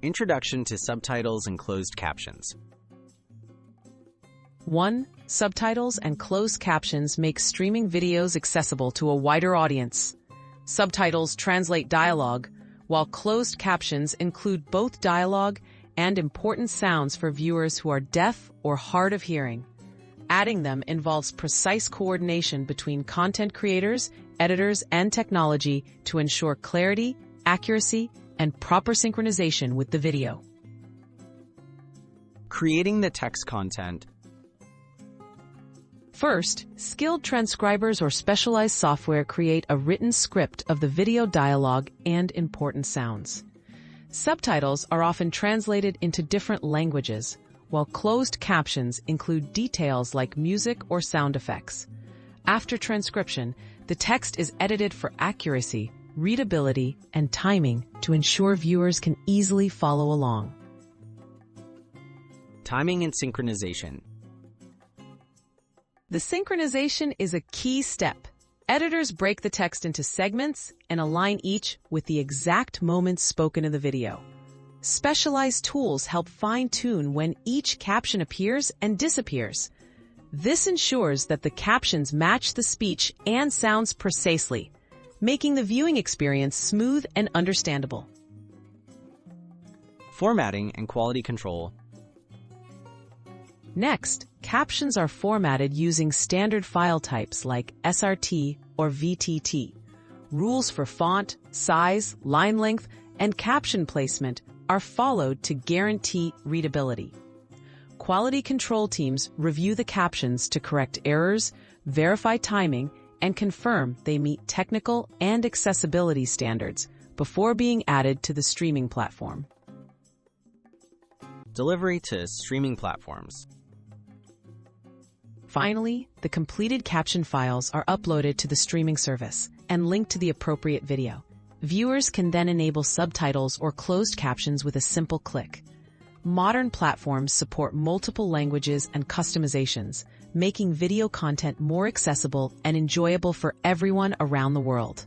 Introduction to Subtitles and Closed Captions. 1. Subtitles and closed captions make streaming videos accessible to a wider audience. Subtitles translate dialogue, while closed captions include both dialogue and important sounds for viewers who are deaf or hard of hearing. Adding them involves precise coordination between content creators, editors, and technology to ensure clarity, accuracy, and proper synchronization with the video. Creating the text content. First, skilled transcribers or specialized software create a written script of the video dialogue and important sounds. Subtitles are often translated into different languages, while closed captions include details like music or sound effects. After transcription, the text is edited for accuracy, readability, and timing to ensure viewers can easily follow along. Timing and synchronization. The synchronization is a key step. Editors break the text into segments and align each with the exact moments spoken in the video. Specialized tools help fine-tune when each caption appears and disappears. This ensures that the captions match the speech and sounds precisely, making the viewing experience smooth and understandable. Formatting and quality control. Next, captions are formatted using standard file types like SRT or VTT. Rules for font, size, line length, and caption placement are followed to guarantee readability. Quality control teams review the captions to correct errors, verify timing, and confirm they meet technical and accessibility standards before being added to the streaming platform. Delivery to streaming platforms. Finally, the completed caption files are uploaded to the streaming service and linked to the appropriate video. Viewers can then enable subtitles or closed captions with a simple click. Modern platforms support multiple languages and customizations, making video content more accessible and enjoyable for everyone around the world.